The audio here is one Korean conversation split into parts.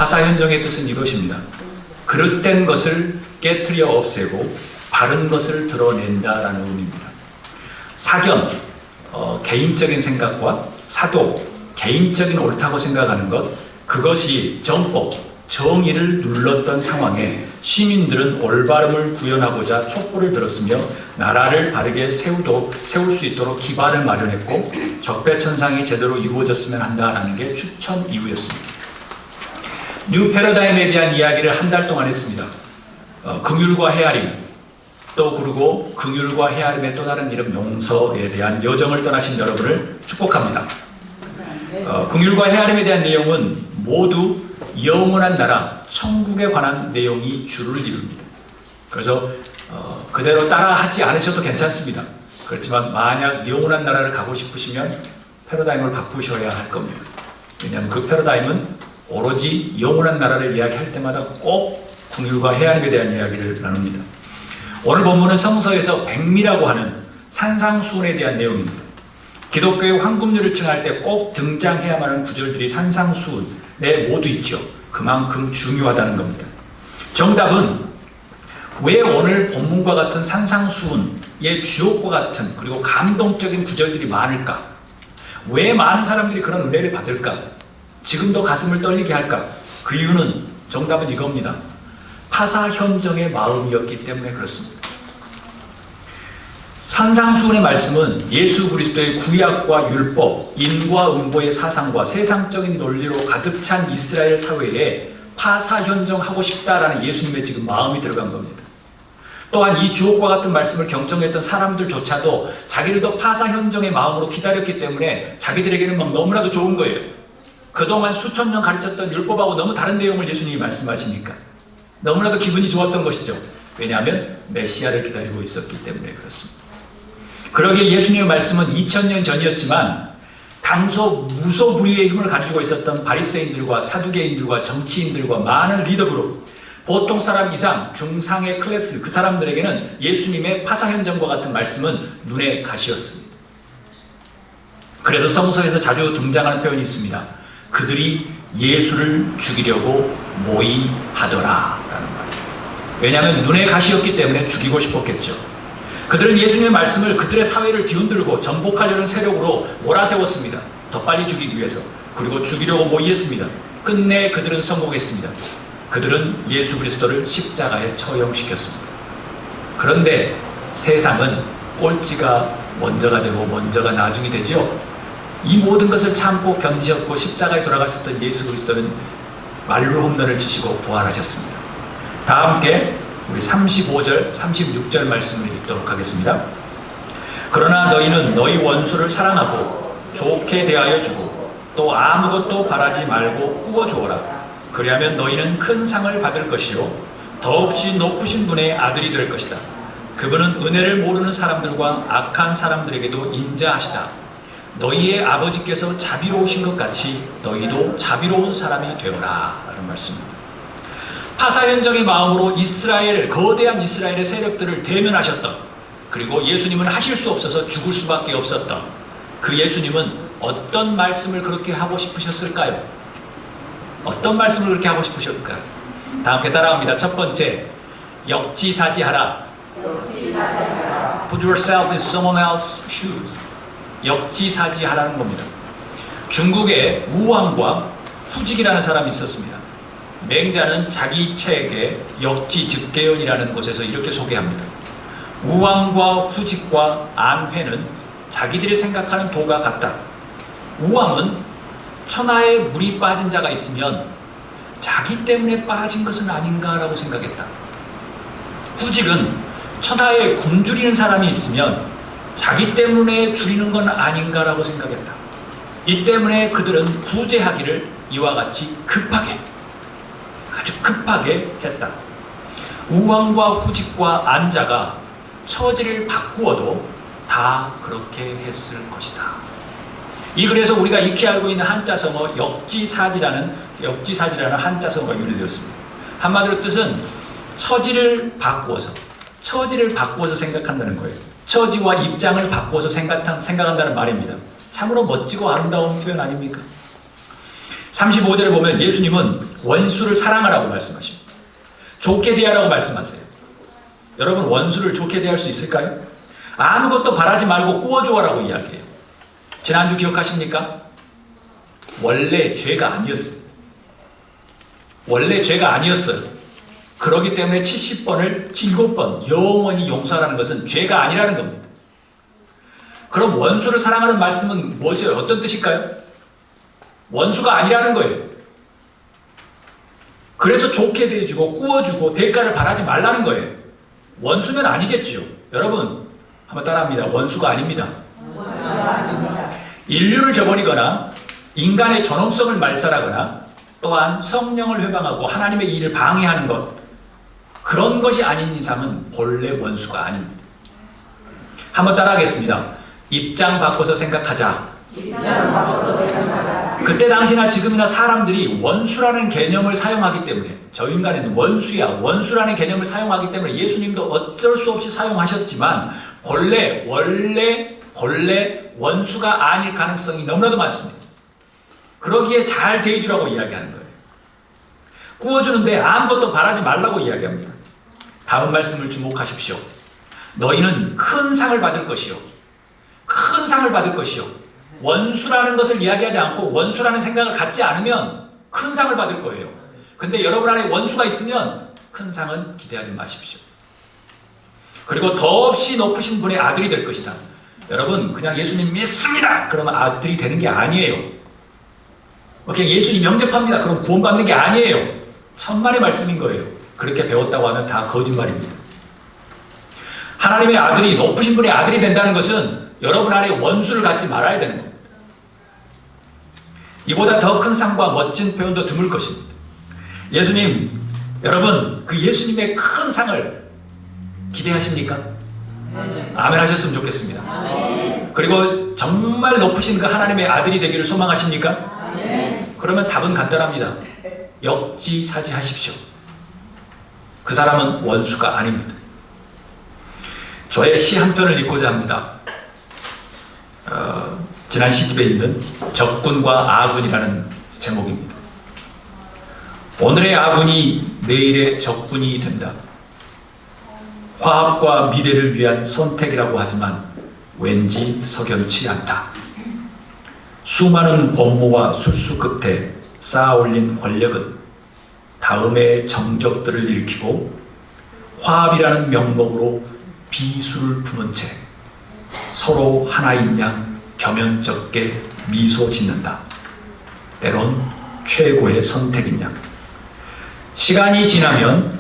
파사현정의 뜻은 이것입니다. 그릇된 것을 깨트려 없애고 바른 것을 드러낸다라는 의미입니다. 사견, 개인적인 생각과 사도, 개인적인 옳다고 생각하는 것, 그것이 정법, 정의를 눌렀던 상황에 시민들은 올바름을 구현하고자 촛불을 들었으며 나라를 바르게 세울 수 있도록 기반을 마련했고 적폐천상이 제대로 이루어졌으면 한다라는 게 추천 이유였습니다. 뉴 패러다임에 대한 이야기를 한 달 동안 했습니다. 긍휼과 헤아림, 또 그리고 긍휼과 헤아림의 또 다른 이름 용서에 대한 여정을 떠나신 여러분을 축복합니다. 긍휼과 헤아림에 대한 내용은 모두 영원한 나라, 천국에 관한 내용이 주를 이룹니다. 그래서 그대로 따라하지 않으셔도 괜찮습니다. 그렇지만 만약 영원한 나라를 가고 싶으시면 패러다임을 바꾸셔야 할 겁니다. 왜냐하면 그 패러다임은 오로지 영원한 나라를 이야기할 때마다 꼭 긍휼과 헤아림에 대한 이야기를 나눕니다. 오늘 본문은 성서에서 백미라고 하는 산상수훈에 대한 내용입니다. 기독교의 황금률을 칭할 때 꼭 등장해야만 하는 구절들이 산상수훈에 모두 있죠. 그만큼 중요하다는 겁니다. 정답은 왜 오늘 본문과 같은 산상수훈의 주옥과 같은 그리고 감동적인 구절들이 많을까? 왜 많은 사람들이 그런 은혜를 받을까? 지금도 가슴을 떨리게 할까? 그 이유는 정답은 이겁니다. 파사현정의 마음이었기 때문에 그렇습니다. 산상수훈의 말씀은 예수 그리스도의 구약과 율법, 인과 음보의 사상과 세상적인 논리로 가득 찬 이스라엘 사회에 파사현정하고 싶다라는 예수님의 지금 마음이 들어간 겁니다. 또한 이 주옥과 같은 말씀을 경청했던 사람들조차도 자기들도 파사현정의 마음으로 기다렸기 때문에 자기들에게는 막 너무나도 좋은 거예요. 그동안 수천 년 가르쳤던 율법하고 너무 다른 내용을 예수님이 말씀하시니까 너무나도 기분이 좋았던 것이죠. 왜냐하면 메시아를 기다리고 있었기 때문에 그렇습니다. 그러기에 예수님의 말씀은 2000년 전이었지만 당소 무소불위의 힘을 가지고 있었던 바리새인들과 사두개인들과 정치인들과 많은 리더그룹, 보통 사람 이상 중상의 클래스, 그 사람들에게는 예수님의 파사현정과 같은 말씀은 눈의 가시였습니다. 그래서 성서에서 자주 등장하는 표현이 있습니다. 그들이 예수를 죽이려고 모의하더라 라는 말이에요. 왜냐하면 눈의 가시였기 때문에 죽이고 싶었겠죠. 그들은 예수님의 말씀을 그들의 사회를 뒤흔들고 정복하려는 세력으로 몰아세웠습니다. 더 빨리 죽이기 위해서. 그리고 죽이려고 모의했습니다. 끝내 그들은 성공했습니다. 그들은 예수 그리스도를 십자가에 처형시켰습니다. 그런데 세상은 꼴찌가 먼저가 되고 먼저가 나중이 되죠. 이 모든 것을 참고 견디셨고 십자가에 돌아가셨던 예수 그리스도는 만루 홈런을 치시고 부활하셨습니다. 다 함께 우리 35절, 36절 말씀을 읽도록 하겠습니다. 그러나 너희는 너희 원수를 사랑하고 좋게 대하여 주고 또 아무것도 바라지 말고 꾸어주어라. 그리하면 너희는 큰 상을 받을 것이요 더없이 높으신 분의 아들이 될 것이다. 그분은 은혜를 모르는 사람들과 악한 사람들에게도 인자하시다. 너희의 아버지께서 자비로우신 것 같이 너희도 자비로운 사람이 되어라 라는 말씀입니다. 파사현정의 마음으로 거대한 이스라엘의 세력들을 대면하셨던, 그리고 예수님은 하실 수 없어서 죽을 수밖에 없었던 그 예수님은 어떤 말씀을 그렇게 하고 싶으셨을까요? 어떤 말씀을 그렇게 하고 싶으셨을까요? 다 함께 따라합니다. 첫 번째, 역지사지하라. Put yourself in someone else's shoes. 역지사지하라는 겁니다. 중국에 우왕과 후직이라는 사람이 있었습니다. 맹자는 자기 책에 역지즉개연이라는 곳에서 이렇게 소개합니다. 우왕과 후직과 안회는 자기들이 생각하는 도가 같다. 우왕은 천하에 물이 빠진 자가 있으면 자기 때문에 빠진 것은 아닌가라고 생각했다. 후직은 천하에 굶주리는 사람이 있으면 자기 때문에 줄이는 건 아닌가라고 생각했다. 이 때문에 그들은 구제하기를 이와 같이 아주 급하게 했다. 우왕과 후직과 안자가 처지를 바꾸어도 다 그렇게 했을 것이다. 이 글에서 우리가 익히 알고 있는 한자성어 역지사지라는 한자성어가 유래되었습니다. 한마디로 뜻은 처지를 바꾸어서 생각한다는 거예요. 처지와 입장을 바꾸어서 생각한다는 말입니다. 참으로 멋지고 아름다운 표현 아닙니까? 35절에 보면 예수님은 원수를 사랑하라고 말씀하십니다. 좋게 대하라고 말씀하세요. 여러분, 원수를 좋게 대할 수 있을까요? 아무것도 바라지 말고 꾸어주어라고 이야기해요. 지난주 기억하십니까? 원래 죄가 아니었습니다. 원래 죄가 아니었어요. 그렇기 때문에 70번을 7번 영원히 용서하라는 것은 죄가 아니라는 겁니다. 그럼 원수를 사랑하는 말씀은 무엇이에요? 어떤 뜻일까요? 원수가 아니라는 거예요. 그래서 좋게 대해주고 꾸어주고 대가를 바라지 말라는 거예요. 원수면 아니겠지요. 여러분, 한번 따라합니다. 원수가 아닙니다. 인류를 저버리거나 인간의 존엄성을 말살하거나 또한 성령을 회방하고 하나님의 일을 방해하는 것, 그런 것이 아닌 이상은 본래 원수가 아닙니다. 한번 따라하겠습니다. 입장 바꿔서 생각하자. 그때 당시나 지금이나 사람들이 원수라는 개념을 사용하기 때문에, 저 인간은 원수야, 원수라는 개념을 사용하기 때문에 예수님도 어쩔 수 없이 사용하셨지만 본래 원수가 아닐 가능성이 너무나도 많습니다. 그러기에 잘 대해주라고 이야기하는 거예요. 꾸어주는데 아무것도 바라지 말라고 이야기합니다. 다음 말씀을 주목하십시오. 너희는 큰 상을 받을 것이요. 큰 상을 받을 것이요. 원수라는 것을 이야기하지 않고 원수라는 생각을 갖지 않으면 큰 상을 받을 거예요. 근데 여러분 안에 원수가 있으면 큰 상은 기대하지 마십시오. 그리고 더없이 높으신 분의 아들이 될 것이다. 여러분, 그냥 예수님 믿습니다 그러면 아들이 되는 게 아니에요. 그냥 예수님 영접합니다 그럼 구원받는 게 아니에요. 천만의 말씀인 거예요. 그렇게 배웠다고 하면 다 거짓말입니다. 하나님의 아들이, 높으신 분의 아들이 된다는 것은 여러분 안에 원수를 갖지 말아야 되는 겁니다. 이보다 더 큰 상과 멋진 표현도 드물 것입니다. 예수님, 여러분, 그 예수님의 큰 상을 기대하십니까? 아멘 하셨으면 좋겠습니다. 그리고 정말 높으신 그 하나님의 아들이 되기를 소망하십니까? 그러면 답은 간단합니다. 역지사지하십시오. 그 사람은 원수가 아닙니다. 저의 시 한 편을 읽고자 합니다. 지난 시집에 있는 적군과 아군이라는 제목입니다. 오늘의 아군이 내일의 적군이 된다. 화합과 미래를 위한 선택이라고 하지만 왠지 석연치 않다. 수많은 권모와 술수 끝에 쌓아올린 권력은 다음의 정적들을 일으키고 화합이라는 명목으로 비수를 품은 채 서로 하나인 양 겸연쩍게 미소 짓는다. 때론 최고의 선택인 양. 시간이 지나면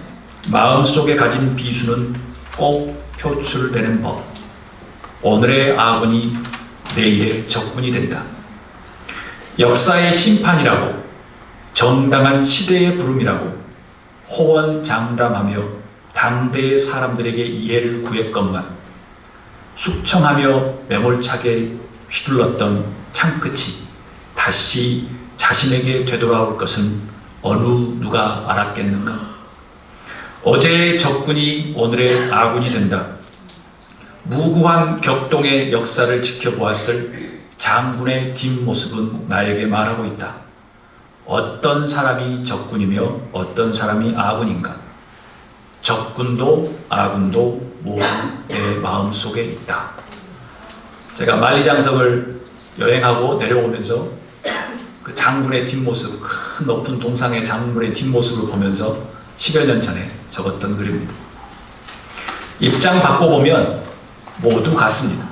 마음속에 가진 비수는 꼭 표출되는 법. 오늘의 아군이 내일의 적군이 된다. 역사의 심판이라고, 정당한 시대의 부름이라고 호언장담하며 당대의 사람들에게 이해를 구했건만 숙청하며 매몰차게 휘둘렀던 창끝이 다시 자신에게 되돌아올 것은 어느 누가 알았겠는가? 어제의 적군이 오늘의 아군이 된다. 무구한 격동의 역사를 지켜보았을 장군의 뒷모습은 나에게 말하고 있다. 어떤 사람이 적군이며 어떤 사람이 아군인가? 적군도 아군도 모두 내 마음속에 있다. 제가 만리장성을 여행하고 내려오면서 그 장군의 뒷모습, 큰 높은 동상의 장군의 뒷모습을 보면서 10여 년 전에 적었던 글입니다. 입장 바꿔보면 모두 같습니다.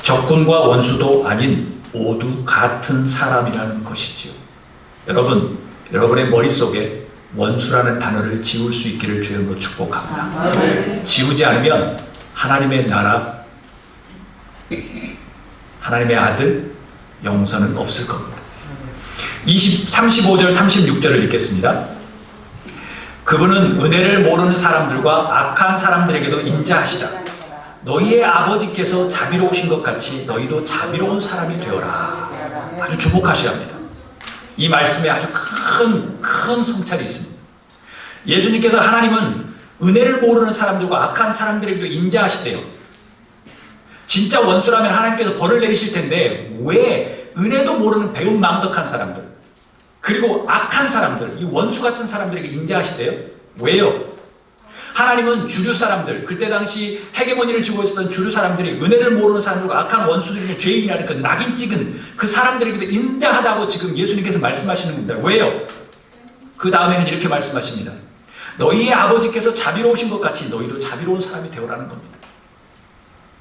적군과 원수도 아닌 모두 같은 사람이라는 것이지요. 여러분, 여러분의 머릿속에 원수라는 단어를 지울 수 있기를 주님으로 축복합니다. 지우지 않으면 하나님의 나라, 하나님의 아들 영생은 없을 겁니다. 35절 36절을 읽겠습니다. 그분은 은혜를 모르는 사람들과 악한 사람들에게도 인자하시다. 너희의 아버지께서 자비로우신 것 같이 너희도 자비로운 사람이 되어라. 아주 주목하셔야 합니다. 이 말씀에 아주 큰 성찰이 있습니다. 예수님께서, 하나님은 은혜를 모르는 사람들과 악한 사람들에게도 인자하시대요. 진짜 원수라면 하나님께서 벌을 내리실 텐데 왜 은혜도 모르는 배은망덕한 사람들, 그리고 악한 사람들, 이 원수 같은 사람들에게 인자하시대요. 왜요? 하나님은 주류 사람들, 그때 당시 헤게모니를 쥐고 있었던 주류 사람들이 은혜를 모르는 사람들과 악한 원수들이 죄인이라는 그 낙인 찍은 그 사람들에게도 인자하다고 지금 예수님께서 말씀하시는 겁니다. 왜요? 그 다음에는 이렇게 말씀하십니다. 너희의 아버지께서 자비로우신 것 같이 너희도 자비로운 사람이 되어라는 겁니다.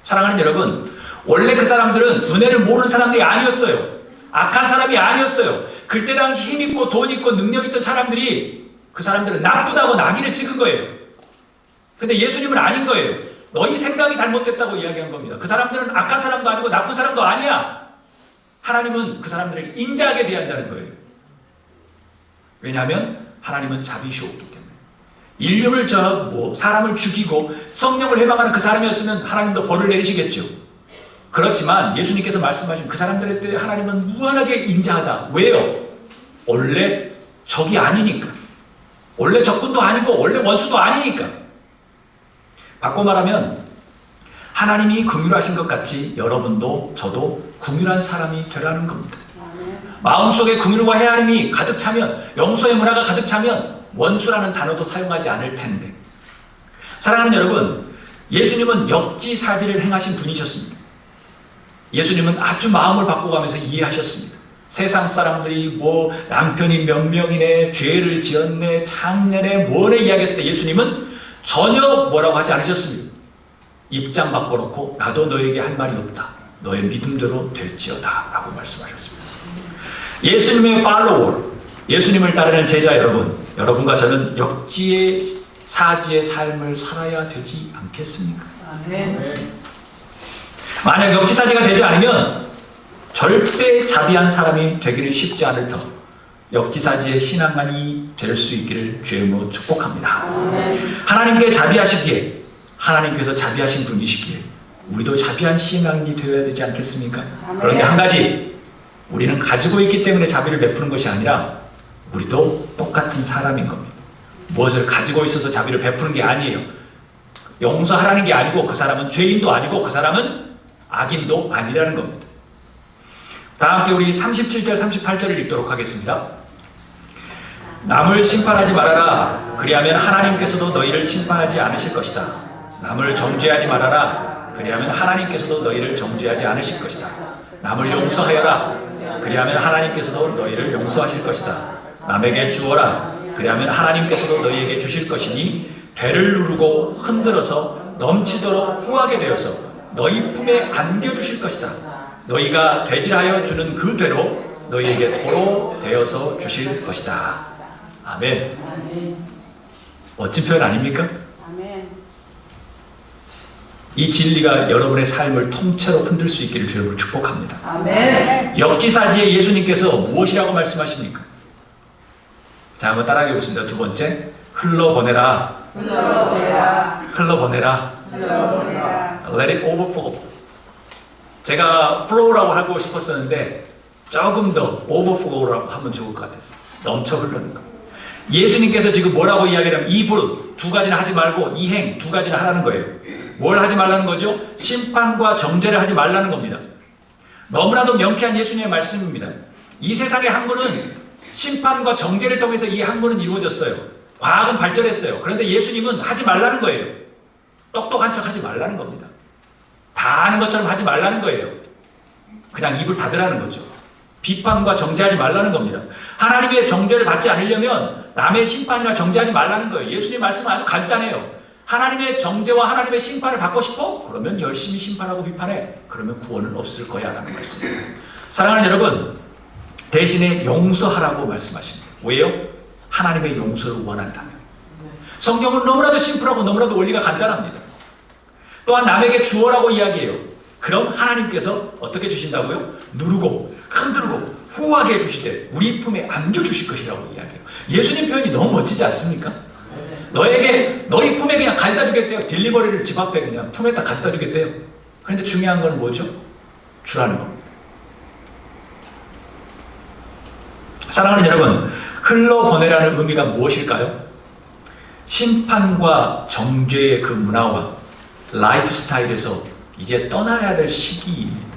사랑하는 여러분, 원래 그 사람들은 은혜를 모르는 사람들이 아니었어요. 악한 사람이 아니었어요. 그때 당시 힘있고 돈 있고 능력 있던 사람들이 그 사람들은 나쁘다고 낙인을 찍은 거예요. 근데 예수님은 아닌 거예요. 너희 생각이 잘못됐다고 이야기한 겁니다. 그 사람들은 악한 사람도 아니고 나쁜 사람도 아니야. 하나님은 그 사람들에게 인자하게 대한다는 거예요. 왜냐하면 하나님은 자비시오기 때문에. 인류를 사람을 죽이고 성령을 해방하는 그 사람이었으면 하나님도 벌을 내리시겠죠. 그렇지만 예수님께서 말씀하신 그 사람들에 하나님은 무한하게 인자하다. 왜요? 원래 적이 아니니까. 원래 적군도 아니고 원래 원수도 아니니까. 바꿔 말하면 하나님이 긍휼하신 것 같이 여러분도 저도 긍휼한 사람이 되라는 겁니다. 마음속에 긍휼과 헤아림이 가득 차면, 용서의 문화가 가득 차면 원수라는 단어도 사용하지 않을 텐데. 사랑하는 여러분, 예수님은 역지사지를 행하신 분이셨습니다. 예수님은 아주 마음을 바꿔가면서 이해하셨습니다. 세상 사람들이 남편이 몇 명이네, 죄를 지었네, 작년에 뭐네 이야기했을 때 예수님은 전혀 뭐라고 하지 않으셨습니다. 입장 바꿔놓고 나도 너에게 할 말이 없다. 너의 믿음대로 될지어다 라고 말씀하셨습니다. 예수님의 팔로워, 예수님을 따르는 제자 여러분과 저는 역지의 사지의 삶을 살아야 되지 않겠습니까? 아멘. 만약 역지사지가 되지 않으면 절대 자비한 사람이 되기는 쉽지 않을 터 역지사지의 신앙만이 될 수 있기를 주의 이름으로 축복합니다. 하나님께 자비하시기에, 하나님께서 자비하신 분이시기에 우리도 자비한 신앙이 되어야 되지 않겠습니까? 그런데 한 가지, 우리는 가지고 있기 때문에 자비를 베푸는 것이 아니라 우리도 똑같은 사람인 겁니다. 무엇을 가지고 있어서 자비를 베푸는 게 아니에요. 용서하라는 게 아니고 그 사람은 죄인도 아니고 그 사람은 악인도 아니라는 겁니다. 다 함께 우리 37절 38절을 읽도록 하겠습니다. 남을 심판하지 말아라. 그리하면 하나님께서도 너희를 심판하지 않으실 것이다. 남을 정죄하지 말아라. 그리하면 하나님께서도 너희를 정죄하지 않으실 것이다. 남을 용서하여라. 그리하면 하나님께서도 너희를 용서하실 것이다. 남에게 주어라. 그리하면 하나님께서도 너희에게 주실 것이니 되를 누르고 흔들어서 넘치도록 후하게 되어서 너희 품에 안겨주실 것이다. 너희가 되질하여 주는 그 되로 너희에게 도로 되어서 주실 것이다. 아멘. 멋진 표현 아닙니까? 이 진리가 여러분의 삶을 통째로 흔들 수 있기를 주님으로 축복합니다. 아멘. 역지사지의 예수님께서 무엇이라고 말씀하십니까? 자, 한번 따라해 보겠습니다. 두 번째, 흘러보내라. 흘러보내라. 흘러보내라. 흘러보내라. Let it overflow. 제가 flow라고 하고 싶었었는데 조금 더 overflow라고 하면 좋을 것 같았어요. 넘쳐 흐르는 거. 예수님께서 지금 뭐라고 이야기하냐면 이 불 두 가지나 하지 말고 이 행 두 가지나 하라는 거예요. 뭘 하지 말라는 거죠? 심판과 정죄를 하지 말라는 겁니다. 너무나도 명쾌한 예수님의 말씀입니다. 이 세상의 학문은 심판과 정죄를 통해서 이 학문은 이루어졌어요. 과학은 발전했어요. 그런데 예수님은 하지 말라는 거예요. 똑똑한 척 하지 말라는 겁니다. 다 아는 것처럼 하지 말라는 거예요. 그냥 입을 닫으라는 거죠. 비판과 정죄하지 말라는 겁니다. 하나님의 정죄를 받지 않으려면 남의 심판이나 정죄하지 말라는 거예요. 예수님 말씀은 아주 간단해요. 하나님의 정죄와 하나님의 심판을 받고 싶어? 그러면 열심히 심판하고 비판해. 그러면 구원은 없을 거야 라는 말씀입니다. 사랑하는 여러분, 대신에 용서하라고 말씀하십니다. 왜요? 하나님의 용서를 원한다면. 성경은 너무나도 심플하고 너무나도 원리가 간단합니다. 또한 남에게 주어라고 이야기해요. 그럼 하나님께서 어떻게 주신다고요? 누르고 흔들고 후하게 해주시되 우리 품에 안겨주실 것이라고 이야기해요. 예수님 표현이 너무 멋지지 않습니까? 너희 품에 그냥 가져다 주겠대요. 딜리버리를 집 앞에 그냥 품에다 가져다 주겠대요. 그런데 중요한 건 뭐죠? 주라는 겁니다. 사랑하는 여러분, 흘러보내라는 의미가 무엇일까요? 심판과 정죄의 그 문화와 라이프 스타일에서 이제 떠나야 될 시기입니다.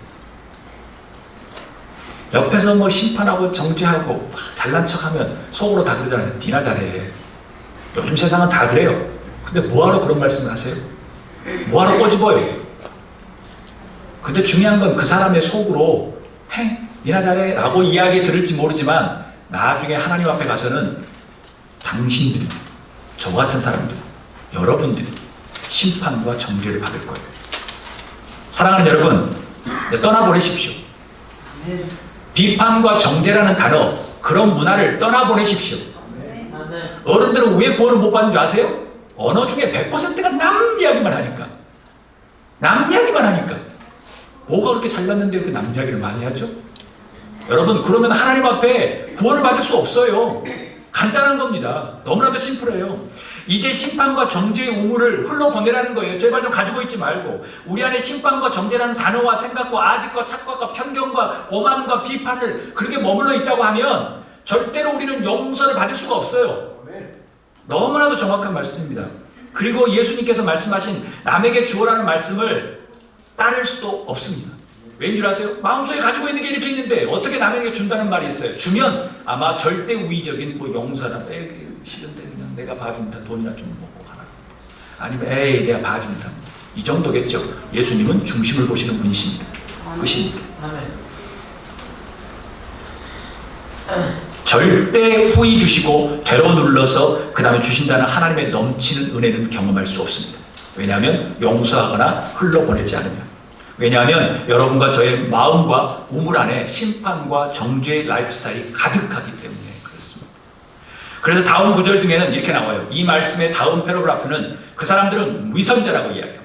옆에서 뭐 심판하고 정죄하고 막 잘난 척하면 속으로 다 그러잖아요. 니나 잘해. 요즘 세상은 다 그래요. 근데 뭐하러 그런 말씀을 하세요? 뭐하러 꼬집어요? 근데 중요한 건 그 사람의 속으로 해, 니나 잘해 라고 이야기 들을지 모르지만 나중에 하나님 앞에 가서는 당신들이, 저 같은 사람들, 여러분들이 심판과 정죄를 받을 거예요. 사랑하는 여러분, 떠나보내십시오. 비판과 정죄라는 단어, 그런 문화를 떠나보내십시오. 어른들은 왜 구원을 못 받는 줄 아세요? 언어 중에 100%가 남 이야기만 하니까. 남 이야기만 하니까. 뭐가 그렇게 잘났는데 이렇게 남 이야기를 많이 하죠? 여러분, 그러면 하나님 앞에 구원을 받을 수 없어요. 간단한 겁니다. 너무나도 심플해요. 이제 심판과 정죄의 우물을 흘러보내라는 거예요. 제발 좀 가지고 있지 말고 우리 안에 심판과 정죄라는 단어와 생각과 아집과 착각과 편견과 오만과 비판을 그렇게 머물러 있다고 하면 절대로 우리는 용서를 받을 수가 없어요. 너무나도 정확한 말씀입니다. 그리고 예수님께서 말씀하신 남에게 주어라는 말씀을 따를 수도 없습니다. 왠 줄 아세요? 마음속에 가지고 있는 게 이렇게 있는데 어떻게 남에게 준다는 말이 있어요. 주면 아마 절대 우위적인 뭐 용서나 싫은데 그냥 내가 봐준다, 돈이나 좀 먹고 가라, 아니면 에이 내가 봐준다, 이 정도겠죠. 예수님은 중심을 보시는 분이십니다. 끝입니다. 절대 후히 주시고 되로 눌러서 그 다음에 주신다는 하나님의 넘치는 은혜는 경험할 수 없습니다. 왜냐하면 용서하거나 흘러보내지 않으면. 왜냐하면 여러분과 저의 마음과 우물 안에 심판과 정죄의 라이프 스타일이 가득하기 때문에 그렇습니다. 그래서 다음 구절 중에는 이렇게 나와요. 이 말씀의 다음 패러그래프는 그 사람들은 위선자라고 이야기합니다.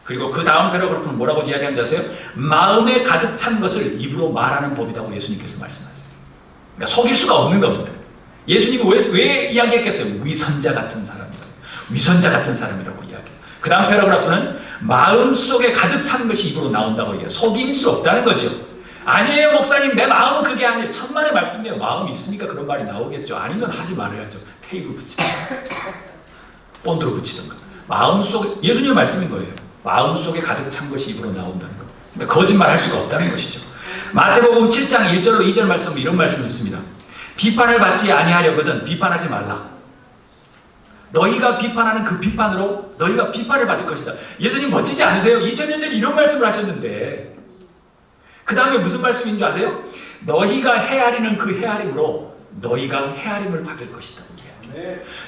그리고 그 다음 패러그래프는 뭐라고 이야기하는지 아세요? 마음에 가득 찬 것을 입으로 말하는 법이라고 예수님께서 말씀하세요. 그러니까 속일 수가 없는 겁니다. 예수님이 왜 이야기했겠어요? 위선자 같은 사람이라고. 위선자 같은 사람이라고 이야기해요. 그 다음 패러그래프는 마음속에 가득 찬 것이 입으로 나온다고 얘기해요. 속임 수 없다는 거죠. 아니에요 목사님, 내 마음은 그게 아니에요. 천만의 말씀이에요. 마음이 있으니까 그런 말이 나오겠죠. 아니면 하지 말아야죠. 테이프 붙이든가 본드로 붙이든가. 마음속에, 예수님의 말씀인 거예요. 마음속에 가득 찬 것이 입으로 나온다는 거. 그러니까 거짓말 할 수가 없다는 것이죠. 마태복음 7장 1절로 2절 말씀은 이런 말씀이 있습니다. 비판을 받지 아니하려거든 비판하지 말라. 너희가 비판하는 그 비판으로 너희가 비판을 받을 것이다. 예수님 멋지지 않으세요? 2000년 전에 이런 말씀을 하셨는데 그 다음에 무슨 말씀인 줄 아세요? 너희가 헤아리는 그 헤아림으로 너희가 헤아림을 받을 것이다.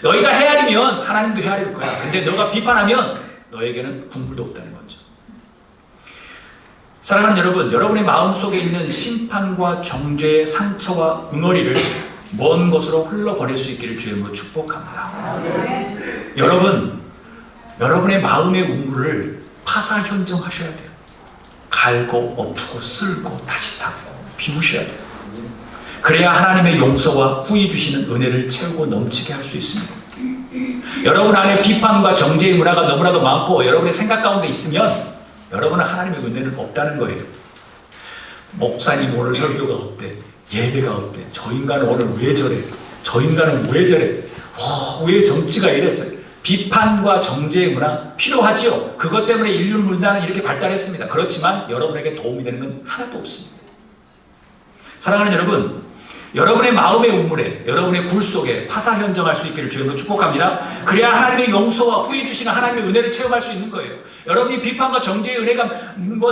너희가 헤아리면 하나님도 헤아릴 거야. 근데 너가 비판하면 너에게는 국물도 없다는 거죠. 사랑하는 여러분, 여러분의 마음속에 있는 심판과 정죄의 상처와 응어리를 먼 곳으로 흘러버릴 수 있기를 주님으로 축복합니다. 여러분, 여러분의 마음의 우물을 파사현정하셔야 돼요. 갈고 엎고 쓸고 다시 닦고 비우셔야 돼요. 그래야 하나님의 용서와 후히 주시는 은혜를 채우고 넘치게 할 수 있습니다. 여러분 안에 비판과 정죄의 문화가 너무나도 많고 여러분의 생각 가운데 있으면 여러분은 하나님의 은혜는 없다는 거예요. 목사님 오늘 설교가 어때? 예배가 어때? 저 인간은 오늘 왜 저래? 저 인간은 왜 저래? 왜 정치가 이래? 비판과 정죄의 문화 필요하지요. 그것 때문에 인류 문화는 이렇게 발달했습니다. 그렇지만 여러분에게 도움이 되는 건 하나도 없습니다. 사랑하는 여러분, 여러분의 마음의 우물에, 여러분의 굴 속에 파사현정할 수 있기를 주님으로 축복합니다. 그래야 하나님의 용서와 후히 주시는 하나님의 은혜를 체험할 수 있는 거예요. 여러분이 비판과 정죄의 은혜가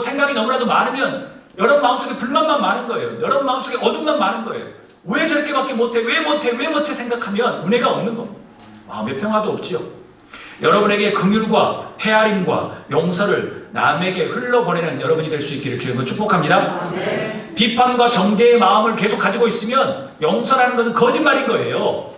생각이 너무나도 많으면 여러분 마음속에 불만만 많은 거예요. 여러분 마음속에 어둠만 많은 거예요. 왜 저렇게밖에 못해? 왜 못해 생각하면 은혜가 없는 겁니다. 마음의 평화도 없지요. 여러분에게 긍휼과 헤아림과 용서를 남에게 흘러보내는 여러분이 될 수 있기를 주님으로 축복합니다. 네. 비판과 정죄의 마음을 계속 가지고 있으면 용서라는 것은 거짓말인 거예요.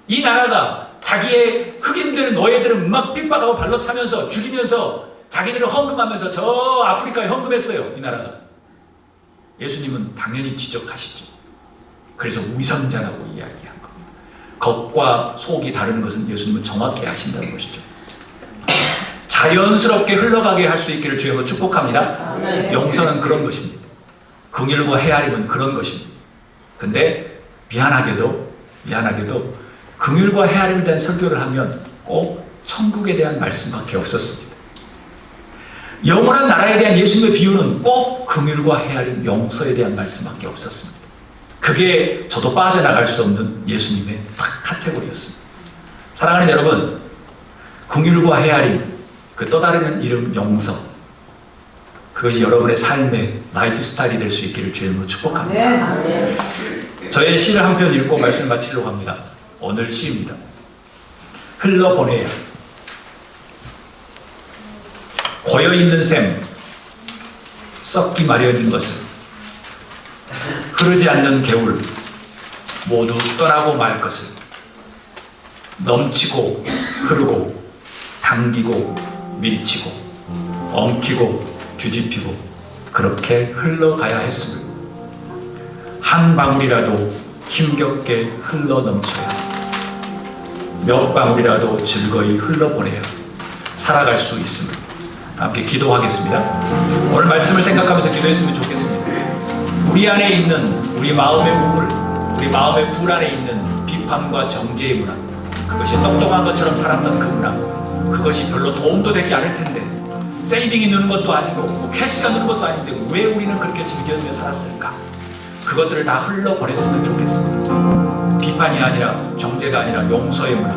이 나라가 자기의 흑인들, 노예들은 막 핍박하고 발로 차면서 죽이면서 자기들을 헌금하면서 저 아프리카에 헌금했어요. 이 나라가. 예수님은 당연히 지적하시죠. 그래서 위선자라고 이야기한 겁니다. 겉과 속이 다른 것은 예수님은 정확히 아신다는 것이죠. 자연스럽게 흘러가게 할 수 있기를 주님으로 축복합니다. 네. 용서는 그런 것입니다. 긍휼과 헤아림은 그런 것입니다. 근데 미안하게도 긍휼과 헤아림에 대한 설교를 하면 꼭 천국에 대한 말씀밖에 없었습니다. 영원한 나라에 대한 예수님의 비유는 꼭 긍휼과 헤아림, 용서에 대한 말씀밖에 없었습니다. 그게 저도 빠져나갈 수 없는 예수님의 딱 카테고리였습니다. 사랑하는 여러분, 긍휼과 헤아림, 그 또 다른 이름 용서, 그것이 여러분의 삶의 라이프 스타일이 될 수 있기를 주님으로 축복합니다. 저의 시를 한 편 읽고 말씀을 마치려고 합니다. 오늘 시입니다. 흘러보내야. 고여있는 샘, 썩기 마련인 것을, 흐르지 않는 개울, 모두 떠나고 말 것을, 넘치고 흐르고 당기고 밀치고 엉키고 뒤집히고 그렇게 흘러가야 했음을, 한 방울이라도 힘겹게 흘러 넘쳐야, 몇 방울이라도 즐거이 흘러보내야 살아갈 수 있음을. 함께 기도하겠습니다. 오늘 말씀을 생각하면서 기도했으면 좋겠습니다. 우리 안에 있는 우리 마음의 우울, 우리 마음의 굴 안에 있는 비판과 정죄의 문화, 그것이 똑똑한 것처럼 살았던 그 문화, 그것이 별로 도움도 되지 않을 텐데, 세이빙이 느는 것도 아니고 캐시가 느는 것도 아닌데 왜 우리는 그렇게 즐기며 살았을까? 그것들을 다 흘러보냈으면 좋겠습니다. 비판이 아니라, 정죄가 아니라 용서의 문화,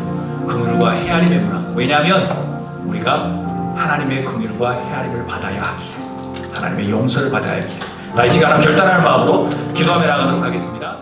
긍휼과 헤아림의 문화. 왜냐하면 우리가 하나님의 긍휼과 헤아림을 받아야 하기에, 하나님의 용서를 받아야 하기에, 나 이 시간 결단하는 마음으로 기도하며 나가도록 하겠습니다.